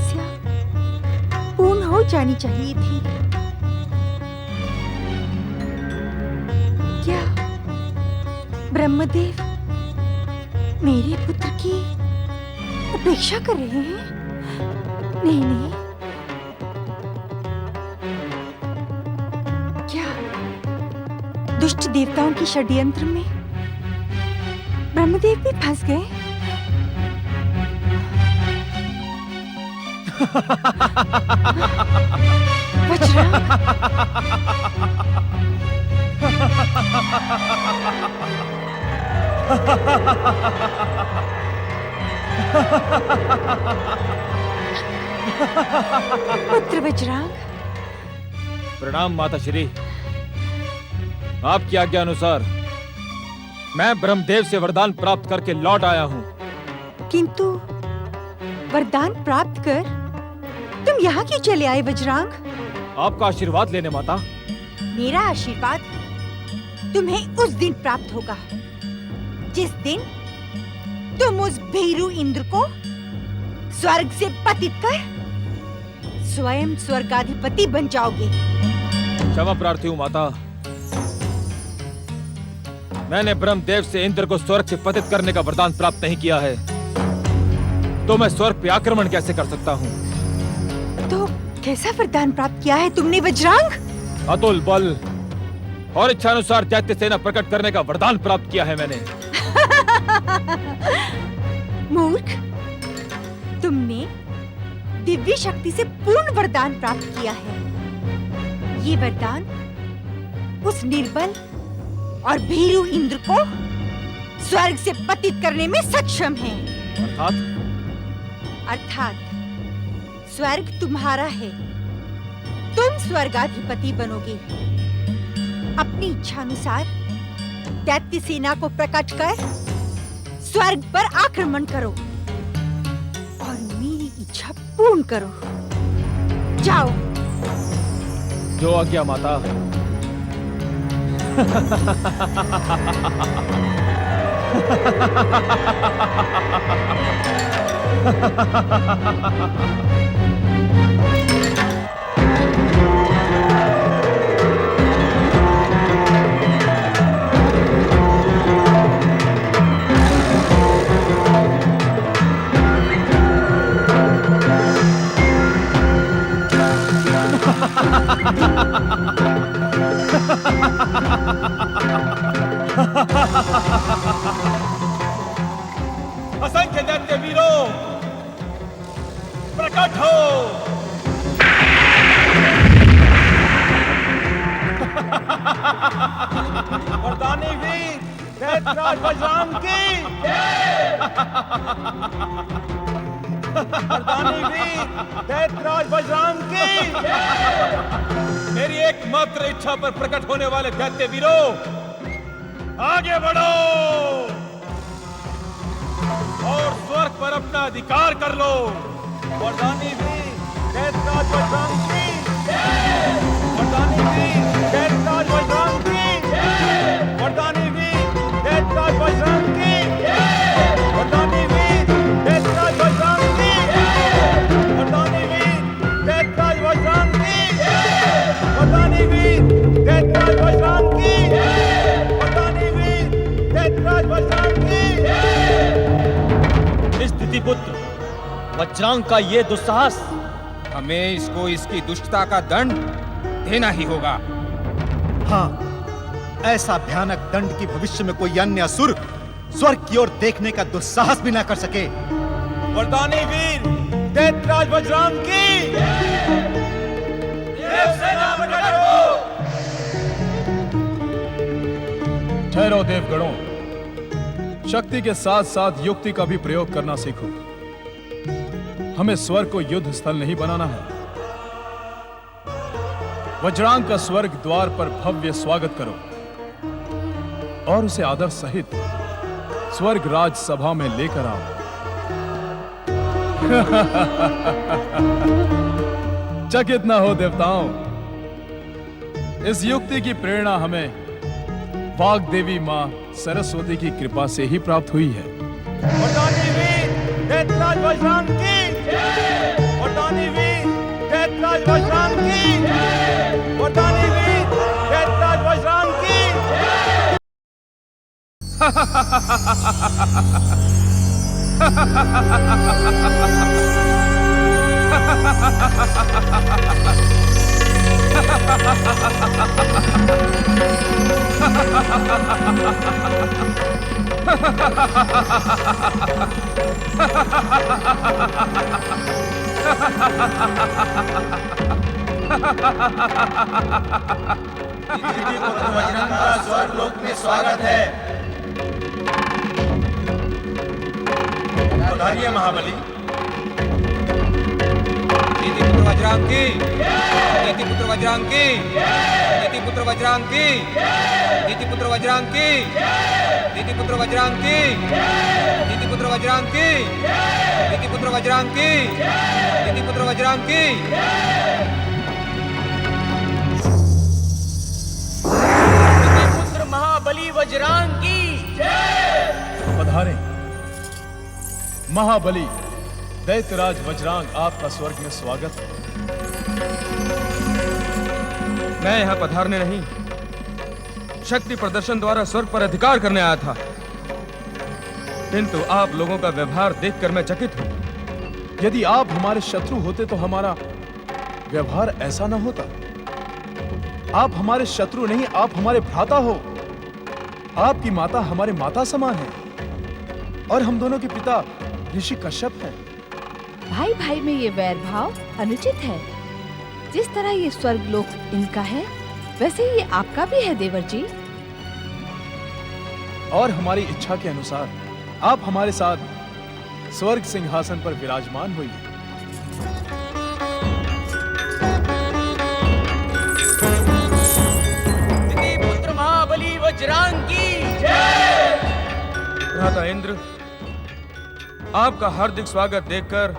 तपस्या पूर्ण हो जानी चाहिए थी। क्या ब्रह्मदेव मेरे पुत्र की उपेक्षा कर रहे हैं? नहीं नहीं, क्या दुष्ट देवताओं के षड्यंत्र में ब्रह्मदेव भी फंस गए? वज्रांग, पुत्र वज्रांग। प्रणाम माता श्री। आपकी आज्ञा अनुसार मैं ब्रह्मदेव से वरदान प्राप्त करके लौट आया हूँ। किंतु वरदान प्राप्त कर तुम यहाँ क्यों चले आए वज्रांग? आपका आशीर्वाद लेने माता। मेरा आशीर्वाद तुम्हें उस दिन प्राप्त होगा जिस दिन तुम उस भीरू इंद्र को स्वर्ग से पतित कर स्वयं स्वर्गाधिपति बन जाओगे। क्षमा प्रार्थी हूँ माता। मैंने ब्रह्मदेव से इंद्र को स्वर्ग से पतित करने का वरदान प्राप्त नहीं किया है, तो मैं स्वर्ग पे आक्रमण कैसे कर सकता हूँ? तो कैसा वरदान प्राप्त किया है तुमने वज्रांग? अतुल बल और इच्छानुसार दैत्य सेना प्रकट करने का वरदान प्राप्त किया है मैंने। मूर्ख, तुमने दिव्य शक्ति से पूर्ण वरदान प्राप्त किया है। ये वरदान उस निर्बल और भीरू इंद्र को स्वर्ग से पतित करने में सक्षम है। अर्थात स्वर्ग तुम्हारा है, तुम स्वर्गाधिपति बनोगे। अपनी इच्छानुसार दैत्य सेना को प्रकट कर स्वर्ग पर आक्रमण करो और मेरी इच्छा पूर्ण करो। जाओ। जो आज्ञा माता। असंख्य दैत्य वीरों, प्रकट हो। वरदानी वीर दैत्यराज वज्रांग की जय। वरदानी वीर दैत्यराज वज्रांग की जय। मेरी एकमात्र इच्छा पर प्रकट होने वाले दैत्य वीरों, आगे बढ़ो और स्वर्ग पर अपना अधिकार कर लो। वरदानी वीर दैत्यराज वज्रांग की जय। वरदानी वीर दैत्यराज वज्रांग की जय। वरदानी वीर दैत्यराज वज्रांग की जय। वरदानी वीर दैत्यराज वज्रांग की जय। वरदानी वीर दैत्यराज वज्रांग की जय। वरदानी वीर दैत्यराज वज्रांग की जय। वरदानी वीर दैत्यराज वज्रांग की जय। स्थिति पुत्र वज्रांग का ये दुस्साहस, हमें इसको इसकी दुष्टता का दंड देना ही होगा। हाँ, ऐसा भयानक दंड की भविष्य में कोई अन्य असुर स्वर्ग की ओर देखने का दुस्साहस भी ना कर सके। वरदानी वीर दैत्यराज वज्रांग की देवसेना प्रकट हो। ठहरो देवगणों, शक्ति के साथ साथ युक्ति का भी प्रयोग करना सीखो। हमें स्वर्ग को युद्ध स्थल नहीं बनाना है। वज्रांग का स्वर्ग द्वार पर भव्य स्वागत करो और उसे आदर सहित स्वर्ग राज सभा में लेकर आओ। चकित न हो देवताओं, इस युक्ति की प्रेरणा हमें वाग देवी मां सरस्वती की कृपा से ही प्राप्त हुई है। वरदानी वीर दैत्यराज वज्रांग की जय। वज्रंग का स्वर्गलोक में स्वागत है। पधारिए महाबली। नीतिपुत्र वज्रांग की, नीतिपुत्र वज्रांग की, नीतिपुत्र वज्रांग की, नीतिपुत्र वज्रांग की, नीतिपुत्र वज्रांग की, नीतिपुत्र वज्रांग की, नीतिपुत्र वज्रांग की, नीतिपुत्र वज्रांग की। पुत्र महाबली वज्रांग की। पधारे महाबली दैत्यराज वज्रांग, आपका स्वर्ग में स्वागत है। मैं यहाँ पधारने नहीं, शक्ति प्रदर्शन द्वारा स्वर्ग पर अधिकार करने आया था, किंतु आप लोगों का व्यवहार देखकर मैं चकित हूँ। यदि आप हमारे शत्रु होते तो हमारा व्यवहार ऐसा न होता। आप हमारे शत्रु नहीं, आप हमारे भ्राता हो। आपकी माता हमारे माता समान है और हम दोनों के पिता ऋषि कश्यप हैं। भाई भाई में ये वैर भाव अनुचित है। जिस तरह ये स्वर्ग लोक इनका है, वैसे ही ये आपका भी है देवर जी। और हमारी इच्छा के अनुसार आप हमारे साथ स्वर्ग सिंहासन पर विराजमान होइए। पुत्र महाबली वज्रांग की। भ्राता इंद्र, आपका हार्दिक स्वागत देखकर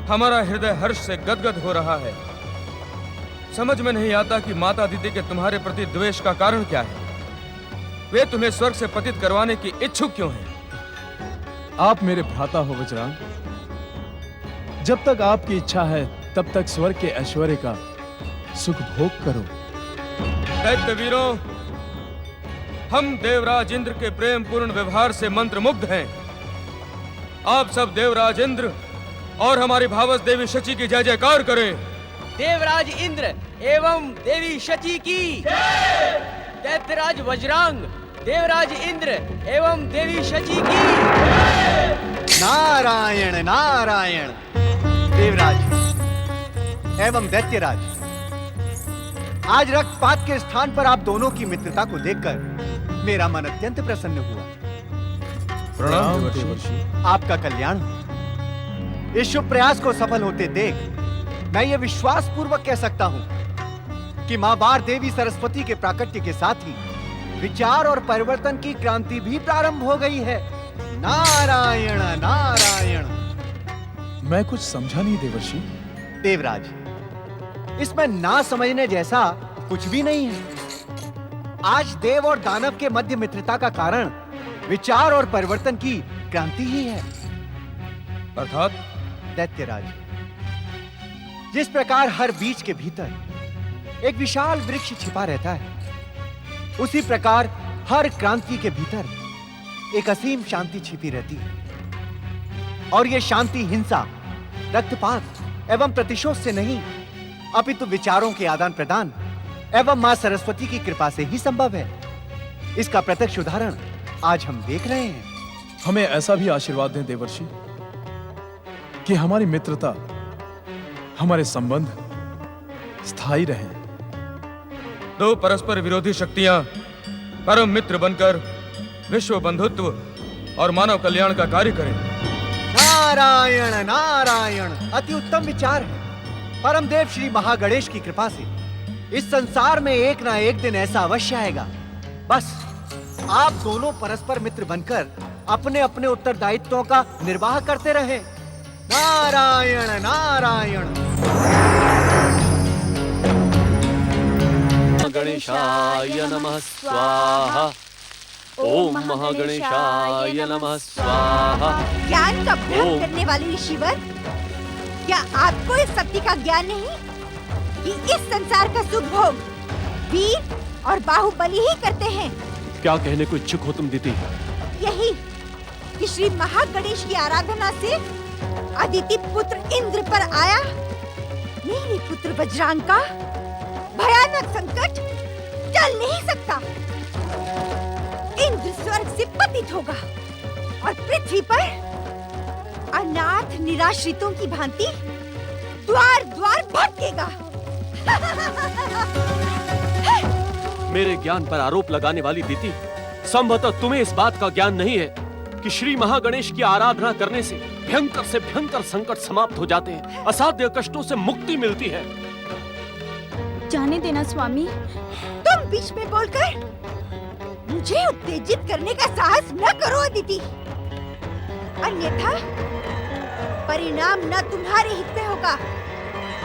हमारा हृदय हर्ष से गदगद हो रहा है। समझ में नहीं आता कि माता दीदी के तुम्हारे प्रति द्वेष का कारण क्या है। वे तुम्हें स्वर्ग से पतित करवाने की इच्छुक क्यों हैं? आप मेरे भ्राता हो वज्रांग। जब तक आपकी इच्छा है तब तक स्वर्ग के ऐश्वर्य का सुख भोग करो। दैत्य वीरों, हम देवराज इंद्र के प्रेम पूर्ण व्यवहार से मंत्रमुग्ध हैं। आप सब देवराज इंद्र और हमारी भावस देवी शची की जय जयकार करें। देवराज इंद्र एवं देवी शची की। दैत्यराज वज्रांग, देवराज इंद्र एवं देवी शची की। नारायण नारायण। देवराज एवं दैत्यराज, आज रक्तपात के स्थान पर आप दोनों की मित्रता को देखकर मेरा मन अत्यंत प्रसन्न हुआ। प्रणाम देवर्षि। आपका कल्याण हो। इस शुभ प्रयास को सफल होते देख मैं ये विश्वास पूर्वक कह सकता हूं कि मां बार देवी सरस्वती के प्राकट्य के साथ ही विचार और परिवर्तन की क्रांति भी प्रारंभ हो गई है। नारायण नारायण। मैं कुछ समझा नहीं देवर्षि। देवराज, इसमें ना समझने जैसा कुछ भी नहीं है। आज देव और दानव के मध्य मित्रता का कारण विचार और परिवर्तन की क्रांति ही है। अर्थात दैत्यराज, जिस प्रकार हर बीज के भीतर एक विशाल वृक्ष छिपा रहता है, उसी प्रकार हर क्रांति के भीतर एक असीम शांति छिपी रहती है। और यह शांति हिंसा, रक्तपात एवं प्रतिशोध से नहीं, अपितु विचारों के आदान प्रदान एवं मां सरस्वती की कृपा से ही संभव है। इसका प्रत्यक्ष उदाहरण आज हम देख रहे हैं। हमें ऐसा भी आशीर्वाद दें देवर्षि कि हमारी मित्रता, हमारे संबंध स्थायी रहें। दो परस्पर विरोधी शक्तियां परम मित्र बनकर विश्व बंधुत्व और मानव कल्याण का कार्य करें। नारायण नारायण। अति उत्तम विचार है। परम देव श्री महागणेश की कृपा से इस संसार में एक ना एक दिन ऐसा अवश्य आएगा। बस आप दोनों परस्पर मित्र बनकर अपने अपने उत्तरदायित्वों का निर्वाह करते रहे। नारायण नारायण। गणेशाय नमः स्वाहा। ओम महागणेशाय नमः स्वाहा। ज्ञान का भ्रम ओम। करने वाले ऋषिवर, क्या आपको इस सत्य का ज्ञान नहीं कि इस संसार का सुख भोग वीर और बाहुबली ही करते हैं? क्या कहने को इच्छुक हो तुम दीदी? सिर्फ यही कि श्री महागणेश की आराधना से अदिति पुत्र इंद्र पर आया मेरे पुत्र वज्रांग का भयानक संकट टल नहीं सकता। इंद्र स्वर्ग से पतित होगा और पृथ्वी पर अनाथ निराश्रितों की भांति द्वार द्वार भटकेगा। मेरे ज्ञान पर आरोप लगाने वाली दीति, संभवतः तुम्हें इस बात का ज्ञान नहीं है कि श्री महागणेश की आराधना करने से भयंकर संकट समाप्त हो जाते हैं, असाध्य कष्टों से मुक्ति मिलती है। जाने देना स्वामी। तुम बीच में बोलकर मुझे उत्तेजित करने का साहस न करो अदिति, अन्यथा परिणाम न तुम्हारे हित में होगा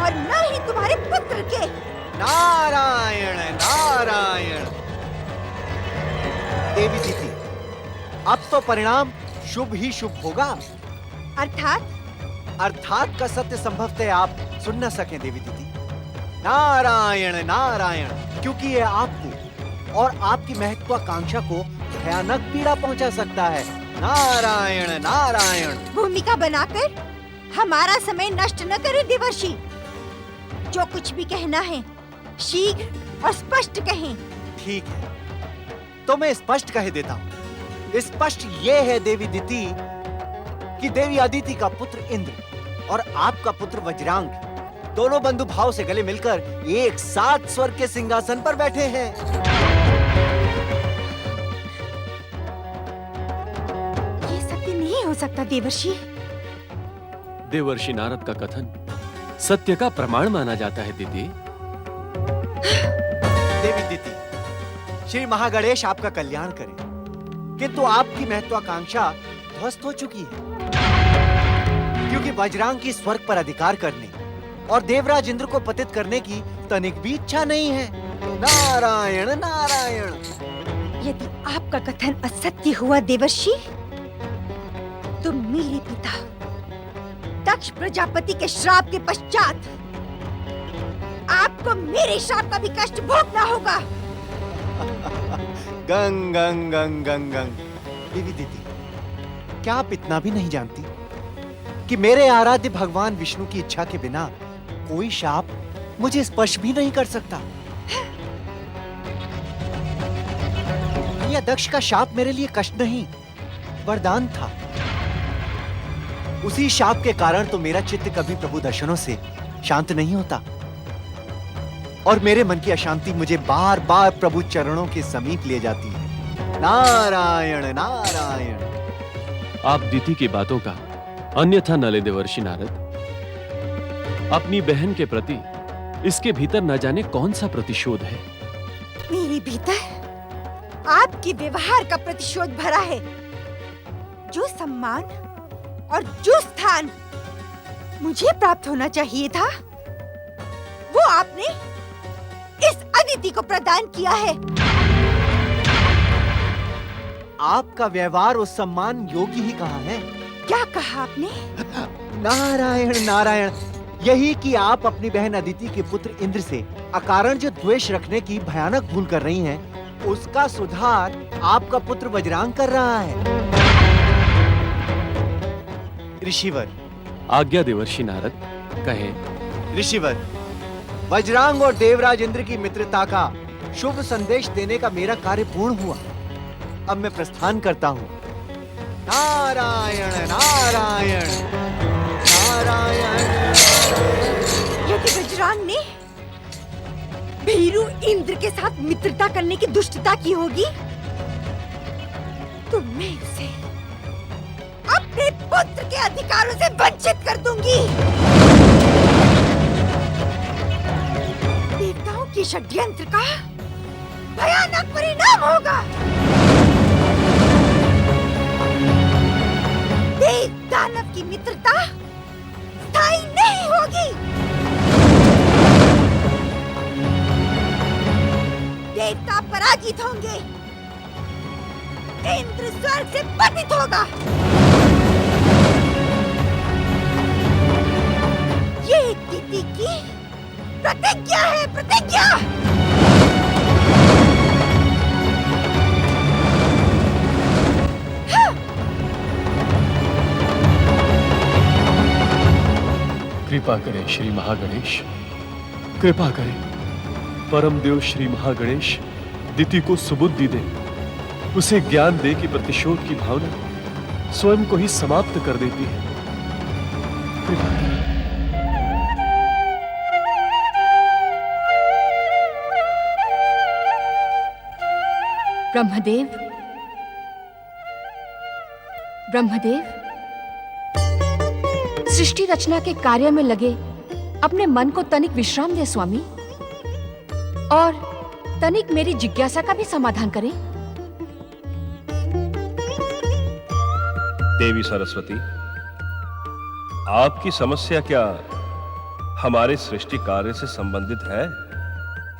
और न ही तुम्हारे पुत्र के। नारायण नारायण। देवी दीदी, अब तो परिणाम शुभ ही शुभ होगा। अर्थात का सत्य संभवतः आप सुन न सकें देवी दीदी। नारायण नारायण, क्योंकि ये आपको और आपकी महत्वाकांक्षा को भयानक पीड़ा पहुंचा सकता है। नारायण नारायण। भूमिका बनाकर हमारा समय नष्ट न करें देवर्षि। जो कुछ भी कहना है शीघ्र और स्पष्ट कहें। ठीक है, तो मैं स्पष्ट कह देता हूँ। स्पष्ट ये है देवी दीति कि देवी अदिति का पुत्र इंद्र और आपका पुत्र वज्रांग दोनों बंधु भाव से गले मिलकर एक साथ स्वर्ग के सिंहासन पर बैठे हैं। ये सत्य नहीं हो सकता देवर्षि। देवर्षि नारद का कथन सत्य का प्रमाण माना जाता है दीदी। देवी दीति, श्री महागणेश आपका कल्याण करें, किंतु आपकी महत्वाकांक्षा ध्वस्त हो चुकी है, क्योंकि वज्रांग की स्वर्ग पर अधिकार करने और देवराज इंद्र को पतित करने की तनिक भी इच्छा नहीं है। नारायण नारायण। यदि आपका कथन असत्य हुआ देवर्षि, तो मेरे पिता दक्ष प्रजापति के श्राप के पश्चात आपको मेरे श्राप का भी कष्ट भोगना होगा। गंग गंग गंग गंग गंग। देवी दीदी, क्या आप इतना भी नहीं जानती कि मेरे आराध्य भगवान विष्णु की इच्छा के बिना कोई शाप मुझे स्पर्श भी नहीं कर सकता। यह दक्ष का शाप मेरे लिए कष्ट नहीं, वरदान था। उसी शाप के कारण तो मेरा चित्त कभी प्रभु दर्शनों से शांत नहीं होता और मेरे मन की अशांति मुझे बार बार प्रभु चरणों के समीप ले जाती है। नारायण नारायण। आप दीति की बातों का अन्यथा न ले देवर्षि नारद। अपनी बहन के प्रति इसके भीतर न जाने कौन सा प्रतिशोध है। मेरे भीतर आपके व्यवहार का प्रतिशोध भरा है। जो सम्मान और जो स्थान मुझे प्राप्त होना चाहिए था, वो आपने इस अदिति को प्रदान किया है। आपका व्यवहार उस सम्मान योगी ही कहा है। क्या कहा आपने? नारायण नारायण। यही कि आप अपनी बहन अदिति के पुत्र इंद्र से अकारण जो द्वेष रखने की भयानक भूल कर रही हैं, उसका सुधार आपका पुत्र वज्रांग कर रहा है। ऋषिवर। आज्ञा देवर्षि नारद, कहें। ऋषिवर, वज्रांग और देवराज इंद्र की मित्रता का शुभ संदेश देने का मेरा कार्य पूर्ण हुआ। अब मैं प्रस्थान करता हूँ। नारायण नारायण नारायण। यदि वज्रांग ने भीरू इंद्र के साथ मित्रता करने की दुष्टता की होगी, तो मैं उसे अपने पुत्र के अधिकारों से वंचित कर दूंगी। देवताओं के षड्यंत्र का भयानक परिणाम होगा। देव दानव की मित्रता स्थायी नहीं होगी। देवता पराजित होंगे। इंद्र स्वर्ग से पतित होगा। ये दीति की प्रतिज्ञा है, प्रतिज्ञा। कृपा करें श्री महागणेश, कृपा करें। परम देव श्री महागणेश दिति को सुबुद्धि दे, उसे ज्ञान दे कि प्रतिशोध की भावना स्वयं को ही समाप्त कर देती है। कृपा करें। ब्रह्मदेव, ब्रह्मदेव, सृष्टि रचना के कार्य में लगे अपने मन को तनिक विश्राम दे स्वामी, और तनिक मेरी जिज्ञासा का भी समाधान करें। देवी सरस्वती, आपकी समस्या क्या हमारे सृष्टि कार्य से संबंधित है?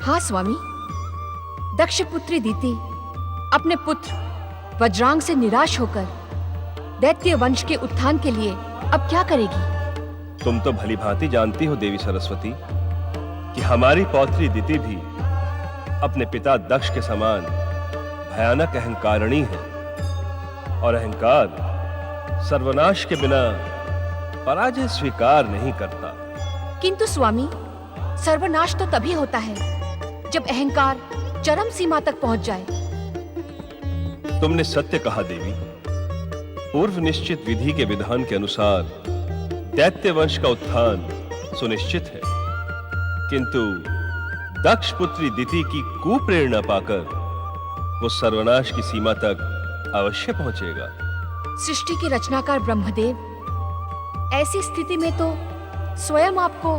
हाँ स्वामी, दक्ष पुत्री दीति अपने पुत्र वज्रांग से निराश होकर दैत्य वंश के उत्थान के लिए अब क्या करेगी? तुम तो भली भांति जानती हो देवी सरस्वती कि हमारी पौत्री दिति भी अपने पिता दक्ष के समान भयानक अहंकारिणी है, और अहंकार सर्वनाश के बिना पराजय स्वीकार नहीं करता। किंतु स्वामी, सर्वनाश तो तभी होता है जब अहंकार चरम सीमा तक पहुंच जाए। तुमने सत्य कहा देवी। पूर्व निश्चित विधि के विधान के अनुसार दैत्य वंश का उत्थान सुनिश्चित है, किंतु दक्ष पुत्री दिति की कुप्रेरणा पाकर वो सर्वनाश की सीमा तक अवश्य पहुंचेगा। सृष्टि के रचनाकार ब्रह्मदेव, ऐसी स्थिति में तो स्वयं आपको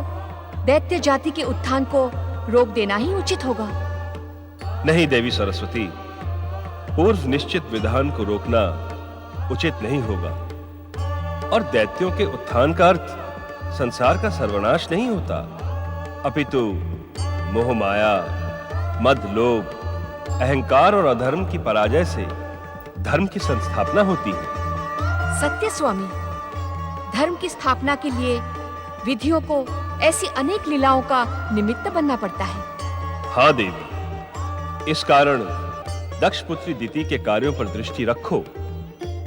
दैत्य जाति के उत्थान को रोक देना ही उचित होगा। नहीं देवी सरस्वती, पूर्व निश्चित विधान को रोकना उचित नहीं होगा, और दैत्यों के उत्थान का अर्थ संसार का सर्वनाश नहीं होता, अपितु मोह माया, मद, लोभ, अहंकार और अधर्म की पराजय से धर्म की संस्थापना होती है। सत्य स्वामी, धर्म की स्थापना के लिए विधियों को ऐसी अनेक लीलाओं का निमित्त बनना पड़ता है। हाँ देवी, इस कारण दक्ष पुत्री दिति के कार्यों पर दृष्टि रखो